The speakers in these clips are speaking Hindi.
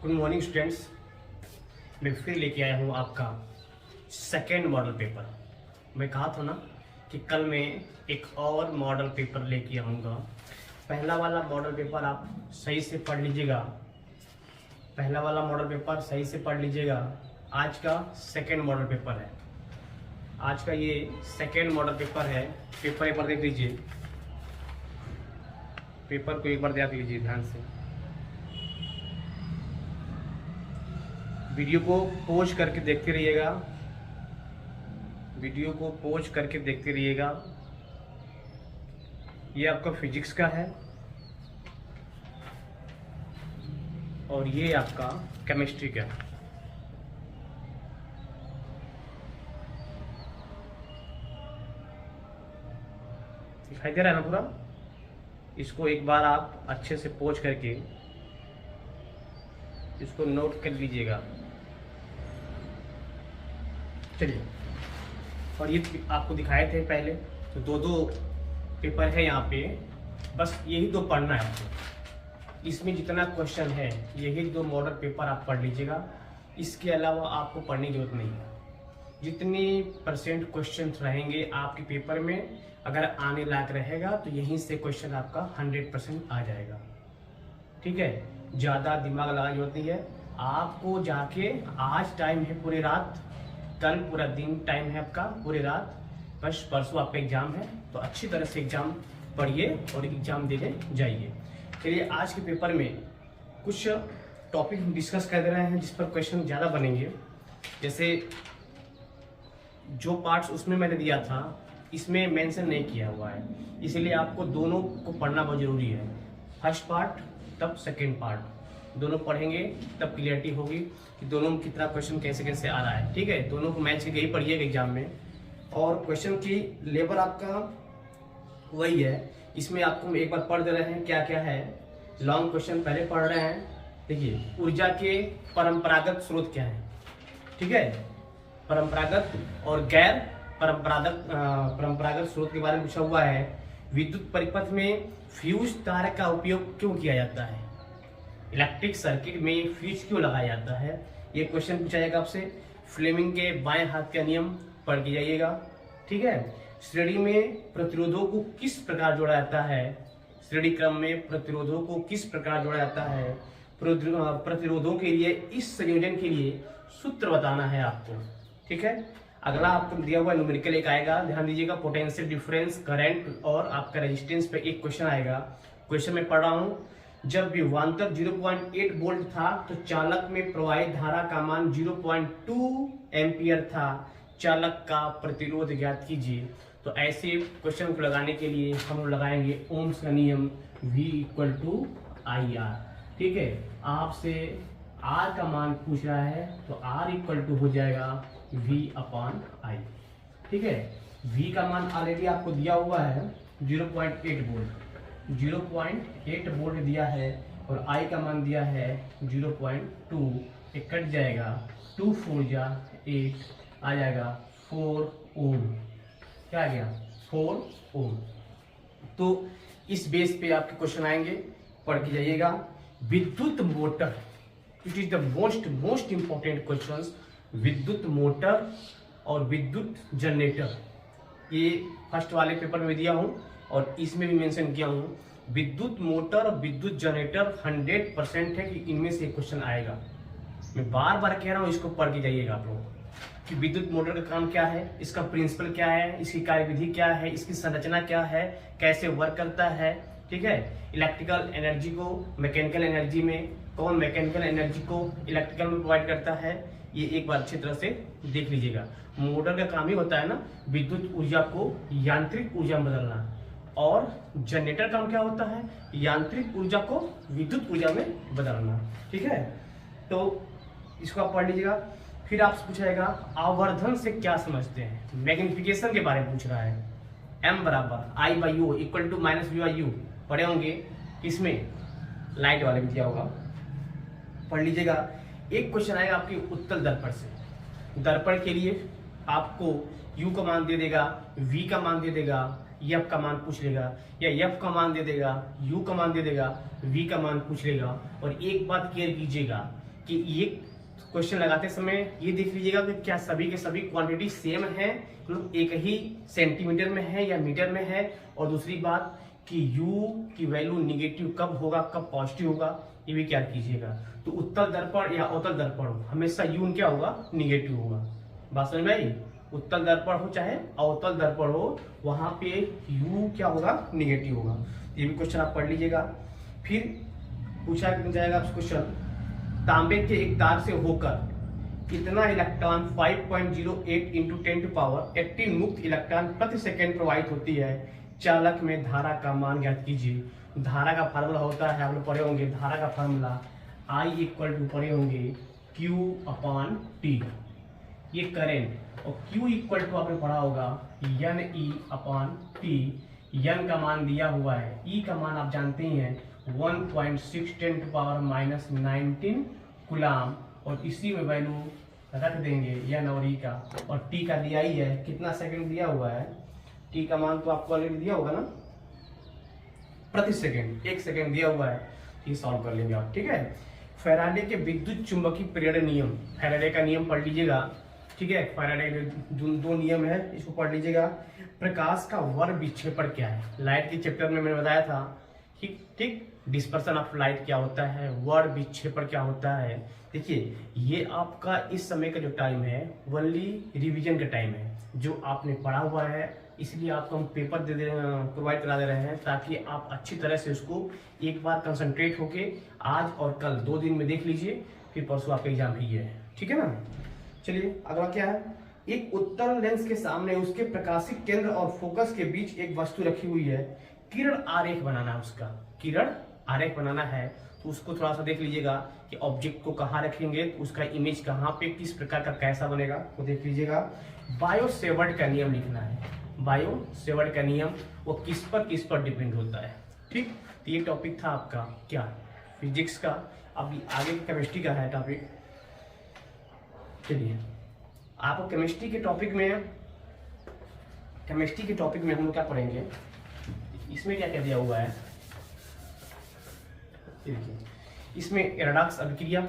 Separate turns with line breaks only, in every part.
Good morning students. मैं फिर लेके आया हूँ आपका सेकेंड मॉडल पेपर। मैं कहा था ना कि कल मैं एक और मॉडल पेपर लेके आऊँगा। पहला वाला मॉडल पेपर आप सही से पढ़ लीजिएगा। पहला वाला मॉडल पेपर सही से पढ़ लीजिएगा। आज का सेकेंड मॉडल पेपर है। आज का ये सेकेंड मॉडल पेपर है। पेपर एक बार देख लीजिए। पेपर को एक बार देख लीजिए ध्यान से। वीडियो को पॉज करके देखते रहिएगा। वीडियो को पॉज करके देखते रहिएगा। ये आपका फिजिक्स का है और ये आपका केमिस्ट्री का है। दिखाई दे रहा है ना पूरा? इसको एक बार आप अच्छे से पॉज करके इसको नोट कर लीजिएगा। चलिए, और ये आपको दिखाए थे पहले, तो दो पेपर है यहाँ पे। बस यही दो पढ़ना है आपको। इसमें जितना क्वेश्चन है यही दो मॉडल पेपर आप पढ़ लीजिएगा। इसके अलावा आपको पढ़ने की जरूरत नहीं है। जितने परसेंट क्वेश्चन रहेंगे आपके पेपर में, अगर आने लायक रहेगा तो यहीं से क्वेश्चन आपका 100% आ जाएगा। ठीक है, ज़्यादा दिमाग लगाने की जरूरत नहीं है। आपको जाके आज टाइम है पूरी रात, कल पूरा दिन टाइम है आपका पूरी रात। बस परसों आपका एग्जाम है, तो अच्छी तरह से एग्जाम पढ़िए और एग्जाम देने जाइए। चलिए, आज के पेपर में कुछ टॉपिक हम डिस्कस कर दे रहे हैं जिस पर क्वेश्चन ज़्यादा बनेंगे। जैसे जो पार्ट्स उसमें मैंने दिया था इसमें मेंशन नहीं किया हुआ है, इसीलिए आपको दोनों को पढ़ना बहुत जरूरी है। फर्स्ट पार्ट तब सेकेंड पार्ट, दोनों पढ़ेंगे तब क्लियरिटी होगी कि दोनों में कितना क्वेश्चन कैसे कैसे आ रहा है। ठीक है, दोनों को मैच करके ही पढ़िएगा एग्जाम में। और क्वेश्चन की लेवल आपका वही है। इसमें आपको एक बार पढ़ दे रहे हैं क्या क्या है। लॉन्ग क्वेश्चन पहले पढ़ रहे हैं। देखिए, ऊर्जा के परंपरागत स्रोत क्या है। ठीक है, परंपरागत और गैर परंपरागत स्रोत के बारे में पूछा हुआ है। विद्युत परिपथ में फ्यूज तार का उपयोग क्यों किया जाता है। इलेक्ट्रिक सर्किट में फ्यूज क्यों लगाया जाता है, ये क्वेश्चन पूछा जाएगा आपसे। फ्लेमिंग के बाएं हाथ का नियम पढ़ के जाइएगा। ठीक है, श्रेणी में प्रतिरोधों को किस प्रकार जोड़ा जाता है। श्रेणी क्रम में प्रतिरोधों को किस प्रकार जोड़ा जाता है। प्रतिरोधों के लिए इस संयोजन के लिए सूत्र बताना है आपको। ठीक है, अगला आपको दिया हुआ न्यूमेरिकल एक आएगा, ध्यान दीजिएगा। पोटेंशियल डिफरेंस, करंट और आपका रेजिस्टेंस पे एक क्वेश्चन आएगा। क्वेश्चन में पढ़ रहा हूँ। जब विभवांतर 0.8 वोल्ट था तो चालक में प्रवाहित धारा का मान 0.2 एम्पियर था। चालक का प्रतिरोध ज्ञात कीजिए। तो ऐसे क्वेश्चन को लगाने के लिए हम लगाएंगे ओम्स का नियम, V = IR। ठीक है, आपसे R का मान पूछ रहा है तो R = हो जाएगा V/I। ठीक है, V का मान ऑलरेडी आपको दिया हुआ है 0.8 वोल्ट। 0.8 वोल्ट दिया है और I का मान दिया है 0.2। एक कट जाएगा, 2 4 जा 8 आ जाएगा 4 ओम। क्या आ गया? 4 ओम। तो इस बेस पे आपके क्वेश्चन आएंगे, पढ़ के जाइएगा। विद्युत motor, it is the most important question. विद्युत मोटर और विद्युत जनरेटर, ये फर्स्ट वाले पेपर में दिया हूँ और इसमें भी मेंशन किया हूँ। विद्युत मोटर और विद्युत जनरेटर 100% है कि इनमें से क्वेश्चन आएगा। मैं बार बार कह रहा हूँ, इसको पढ़ के जाइएगा आप लोग कि विद्युत मोटर का काम क्या है, इसका प्रिंसिपल क्या है, इसकी कार्यविधि क्या है, इसकी संरचना क्या है, कैसे वर्क करता है। ठीक है, इलेक्ट्रिकल एनर्जी को मैकेनिकल एनर्जी में, कौन मैकेनिकल एनर्जी को इलेक्ट्रिकल में प्रोवाइड करता है, ये एक बार अच्छी तरह से देख लीजिएगा। मोटर का काम ही होता है ना विद्युत ऊर्जा को यांत्रिक ऊर्जा में बदलना, और जनरेटर काम क्या होता है, यांत्रिक ऊर्जा को विद्युत ऊर्जा में बदलना। ठीक है, तो इसको आप पढ़ लीजिएगा। फिर आपसे पूछा जाएगा आवर्धन से क्या समझते हैं। मैग्निफिकेशन के बारे में पूछ रहा है। M = I/U = -V/U पढ़े होंगे, इसमें लाइट वाले में दिया होगा, पढ़ लीजिएगा। एक क्वेश्चन आएगा आपके उत्तल दर्पण से। दर्पण के लिए आपको U का मान दे देगा, V का मान दे देगा, F का मान पूछ लेगा, या F का मान दे देगा, U का मान दे देगा, V का मान पूछ लेगा। और एक बात क्लियर कीजिएगा, कि ये क्वेश्चन लगाते समय ये देख लीजिएगा कि क्या सभी के सभी क्वांटिटी सेम है, मतलब एक ही सेंटीमीटर में है या मीटर में है, और दूसरी बात कि u की वैल्यू निगेटिव कब होगा कब पॉजिटिव होगा, ये भी क्या कीजिएगा। तो उत्तल दर्पण या अवतल दर्पण हो, हमेशा u क्या होगा, निगेटिव होगा। बात समझ में आई? उत्तल दर्पण हो चाहे अवतल दर्पण हो, वहां पे u क्या होगा, निगेटिव होगा। ये भी क्वेश्चन आप पढ़ लीजिएगा। फिर पूछा जाएगा आपसे क्वेश्चन, तांबे के एक तार से होकर कितना इलेक्ट्रॉन 5.08 इंटू 10⁻18 मुक्त इलेक्ट्रॉन प्रति सेकेंड प्रवाहित होती है, चालक में धारा का मान ज्ञात कीजिए। धारा का फार्मूला होता है, आप लोग पढ़े होंगे, धारा का फार्मूला I इक्वल टू पढ़े होंगे Q/T, ये करेंट, और Q इक्वल टू आपने पढ़ा होगा NE/T। N का मान दिया हुआ है, E का मान आप जानते ही हैं 1.6 10⁻−19 कूलाम, और इसी में वैल्यू रख देंगे N और E का, और T का दिया ही है, कितना सेकंड दिया हुआ है, T का मान तो आपको ऑलरेडी दिया होगा ना, प्रति सेकंड 1 सेकंड दिया हुआ है, ये सॉल्व कर लेंगे आप, ठीक है। फैराडे के विद्युत चुंबकीय प्रेरण नियम, फैराडे का नियम पढ़ लीजिएगा, ठीक है। फैराडे के दो नियम है, इसको पढ़ लीजिएगा। प्रकाश का वर्ग विक्षेपण क्या है, लाइट के चैप्टर में मैंने बताया था, ठीक। डिस्पर्सन ऑफ लाइट क्या होता है, वर्ग विक्षेपण क्या होता है। देखिए ये आपका इस समय का जो टाइम है वनली रिवीजन का टाइम है, जो आपने पढ़ा हुआ है, इसलिए आपको हम पेपर प्रोवाइड करा दे रहे हैं, ताकि आप अच्छी तरह से उसको एक बार कंसंट्रेट होके आज और कल 2 दिन में देख लीजिए, फिर परसों आपका एग्जाम ही है, ठीक है ना। चलिए अगला क्या है, एक उत्तल लेंस के सामने उसके प्रकाशिक केंद्र और फोकस के बीच एक वस्तु रखी हुई है, किरण आरेख बनाना है, उसका किरण आरेख बनाना है, तो उसको थोड़ा सा देख लीजिएगा कि ऑब्जेक्ट को कहाँ रखेंगे, तो उसका इमेज कहाँ पे किस प्रकार का कैसा बनेगा, तो देख लीजिएगा। बायो सेवर्ट का नियम लिखना है, बायो सेवर्ट का नियम वो किस पर डिपेंड होता है, ठीक। तो ये टॉपिक था आपका क्या, फिजिक्स का। अब आगे केमिस्ट्री का है टॉपिक। चलिए आपको केमिस्ट्री के टॉपिक में हम लोग क्या पढ़ेंगे, इसमें क्या क्या दिया हुआ है, देखिए इसमें रेडॉक्स अभिक्रिया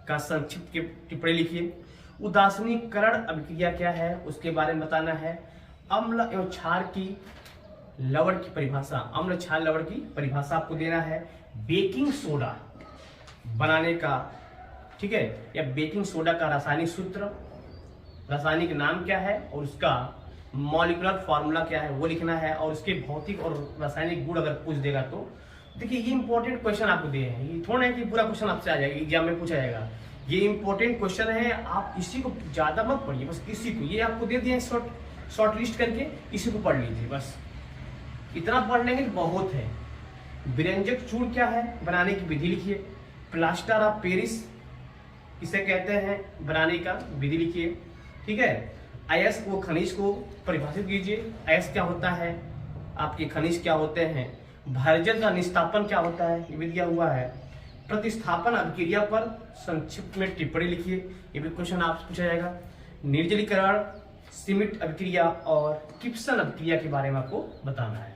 का संक्षिप्त टिप्पणी लिखिए। उदासीनीकरण अभिक्रिया क्या है उसके बारे में बताना है। अम्ल एवं क्षार की लवण की परिभाषा, अम्ल क्षार लवण की परिभाषा आपको देना है। बेकिंग सोडा बनाने का, ठीक है, या बेकिंग सोडा का रासायनिक सूत्र, रासायनिक नाम क्या है और उसका मॉलिक्यूलर फॉर्मूला क्या है वो लिखना है, और उसके भौतिक और रासायनिक गुण अगर पूछ देगा तो देखिए ये इंपॉर्टेंट क्वेश्चन आपको दिए हैं, ये थोड़ा है कि पूरा क्वेश्चन आपसे आ जाएगा, एग्जाम में पूछा जाएगा। ये इंपॉर्टेंट क्वेश्चन है, आप इसी को ज्यादा मत पढ़िए, बस इसी को, ये आपको दे दिए शॉर्ट लिस्ट करके, इसी को पढ़ लीजिए, बस इतना पढ़ लेंगे बहुत है। व्यंजक चूर्ण क्या है, बनाने की विधि लिखिए। प्लास्टर ऑफ पेरिस इसे कहते हैं, बनाने का विधि लिखिए, ठीक है। अयस्क को खनिज को परिभाषित कीजिए, अयस्क क्या होता है, आपके खनिज क्या होते हैं। भर्जन का निस्तापन क्या होता है, ये भी दिया हुआ है। प्रतिस्थापन अभिक्रिया पर संक्षिप्त में टिप्पणी लिखिए, ये भी क्वेश्चन आपसे पूछा जाएगा। निर्जलीकरण, सीमित अभिक्रिया और किप्सन अभिक्रिया के बारे में आपको बताना है,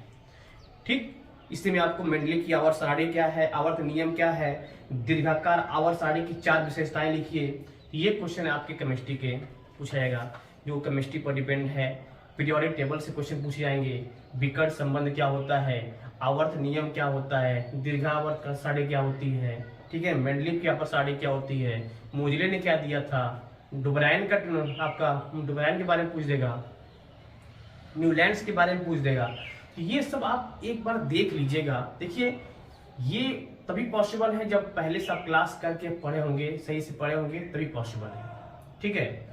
ठीक। इसमें आपको मेंडले की आवर्त सारणी क्या है, आवर्त नियम क्या है, दीर्घाकार आवर्त सारणी की 4 विशेषताएं लिखिए। ये क्वेश्चन आपके केमिस्ट्री के पूछा जाएगा, जो केमिस्ट्री पर डिपेंड है। पीरियोडिक टेबल से क्वेश्चन पूछे जाएंगे। विकर्ण संबंध क्या होता है, आवर्त नियम क्या होता है, दीर्घावर्त सारणी क्या होती है, ठीक है। मेंडलीव की आवर्त सारणी क्या होती है, मोजले ने क्या दिया था, डुबराइन का आपका डुबराइन के बारे में पूछ देगा, न्यूलैंड्स के बारे में पूछ देगा। तो ये सब आप एक बार देख लीजिएगा। देखिए ये तभी पॉसिबल है जब पहले से आप क्लास करके पढ़े होंगे, सही से पढ़े होंगे, तभी पॉसिबल है, ठीक है।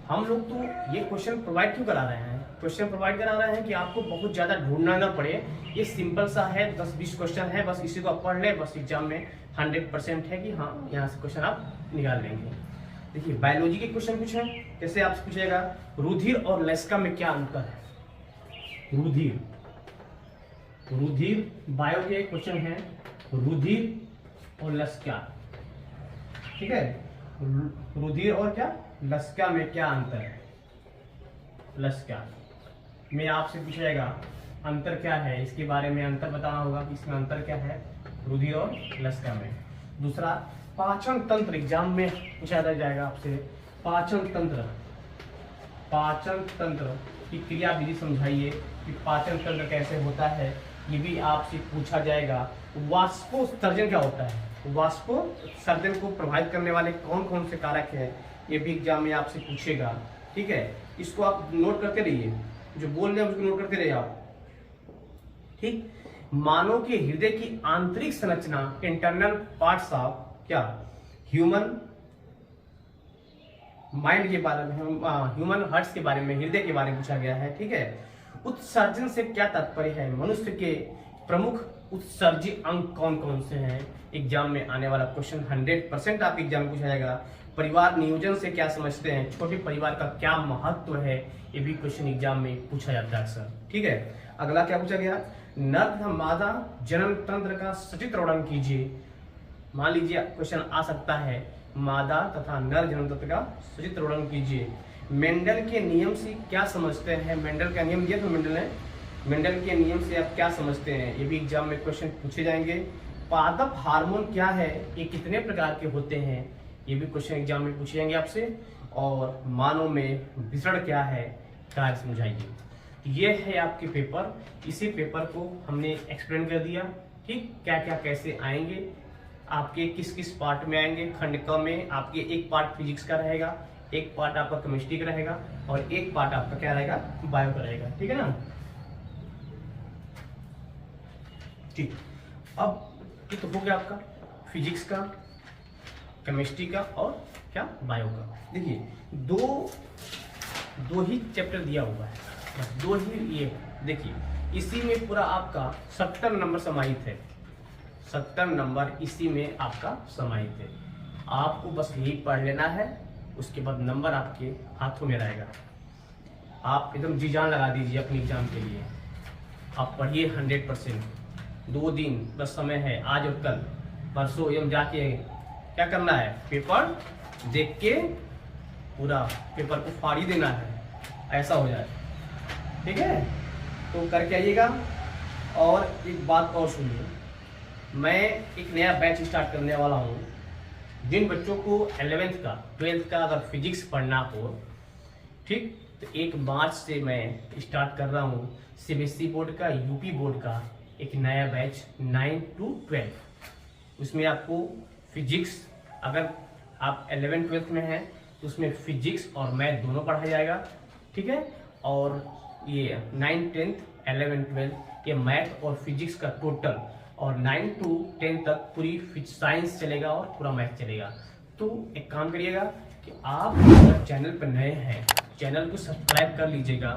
हम लोग तो ये क्वेश्चन प्रोवाइड क्यों करा रहे हैं, क्वेश्चन प्रोवाइड करा रहे हैं कि आपको बहुत ज्यादा ढूंढना ना पड़े। ये सिंपल सा है, 10-20 क्वेश्चन है, बस इसी को आप पढ़ ले, बस एग्जाम में 100% है कि हाँ यहाँ से क्वेश्चन आप निकाल लेंगे। देखिए बायोलॉजी के क्वेश्चन कुछ है, जैसे आपसे पूछेगा रुधिर और लसिका में क्या अंतर है। रुधिर बायो के क्वेश्चन है, रुधिर और लसिका, ठीक है। रुधिर और क्या लसिका में क्या अंतर है, लसिका में आपसे पूछा जाएगा अंतर क्या है, इसके बारे में अंतर बताना होगा कि इसमें अंतर क्या है रुधिर और लसिका में। दूसरा पाचन तंत्र एग्जाम में पूछा जाएगा आपसे। पाचन तंत्र, पाचन तंत्र की क्रिया विधि समझाइए कि पाचन तंत्र कैसे होता है, ये भी आपसे पूछा जाएगा। वाष्पोत्सर्जन क्या होता है, वाष्पोत्सर्जन को प्रभावित करने वाले कौन कौन से कारक हैं, ये भी एग्जाम में आपसे पूछेगा। ठीक है, इसको आप नोट करते रहिए, जो बोल रहे हैं उसको नोट करते रहिए आप। ठीक, मानव के हृदय की आंतरिक संरचना, इंटरनल पार्ट्स ऑफ क्या, ह्यूमन माइंड के बारे में, ह्यूमन हार्ट्स के बारे में, हृदय के बारे में पूछा गया है। ठीक है, उत्सर्जन से क्या तात्पर्य है, मनुष्य के प्रमुख उत्सर्जी अंग कौन कौन से हैं, एग्जाम में आने वाला क्वेश्चन 100% आपके एग्जाम में पूछा जाएगा। परिवार नियोजन से क्या समझते हैं, छोटे परिवार का क्या महत्व है, ये भी क्वेश्चन एग्जाम में पूछा जाता है सर। ठीक है, अगला क्या पूछा गया, नर तथा मादा जनन तंत्र का सचित्र वर्णन कीजिए। मान लीजिए क्वेश्चन आ सकता है, मादा तथा नर जनन तंत्र का सचित्र वर्णन कीजिए। मेंडल के नियम से क्या समझते हैं, मेंडल का नियम दिया तो मेंडल है, मेंडल के नियम से आप क्या समझते हैं, ये भी एग्जाम में क्वेश्चन पूछे जाएंगे। पादप हार्मोन क्या है, ये कितने प्रकार के होते हैं, ये भी क्वेश्चन एग्जाम में पूछे जाएंगे आपसे। और मानव में विसरण क्या है, कार्य समझाइए। ये है आपके पेपर, इसी पेपर को हमने एक्सप्लेन कर दिया। ठीक, क्या क्या कैसे आएंगे, आपके किस किस पार्ट में आएंगे। खंड क में आपके एक पार्ट फिजिक्स का रहेगा, एक पार्ट आपका केमिस्ट्री का रहेगा, और एक पार्ट आपका क्या रहेगा, बायो का रहेगा। ठीक है ना। ठीक, अब ये तो हो गया आपका फिजिक्स का, केमिस्ट्री का और क्या, बायो का। देखिए दो ही चैप्टर दिया हुआ है, बस दो ही। ये देखिए, इसी में पूरा आपका 70 नंबर समाहित है, 70 नंबर इसी में आपका समाहित है। आपको बस यही पढ़ लेना है, उसके बाद नंबर आपके हाथों में रहेगा। आप एकदम जी जान लगा दीजिए अपने एग्जाम के लिए, आप पढ़िए 100%। 2 दिन बस समय है, आज और कल, परसों एवं जाके क्या करना है, पेपर देख के पूरा पेपर को फाड़ ही देना है, ऐसा हो जाए। ठीक है, तो करके आइएगा। और एक बात और सुनिए, मैं एक नया बैच स्टार्ट करने वाला हूँ। जिन बच्चों को 11th का 12th का अगर फिजिक्स पढ़ना हो, ठीक, तो 1 मार्च से मैं स्टार्ट कर रहा हूँ सीबीएसई बोर्ड का, यूपी बोर्ड का एक नया बैच 9 to 12। उसमें आपको फिजिक्स, अगर आप 11th 12th में हैं तो उसमें फिजिक्स और मैथ दोनों पढ़ाया जाएगा। ठीक है, और ये 9, 10th, 11, 12 ये मैथ और फिजिक्स का टोटल, और 9 to 10 तक पूरी साइंस चलेगा और पूरा मैथ चलेगा। तो एक काम करिएगा कि आप अगर चैनल पर नए हैं, चैनल को सब्सक्राइब कर लीजिएगा।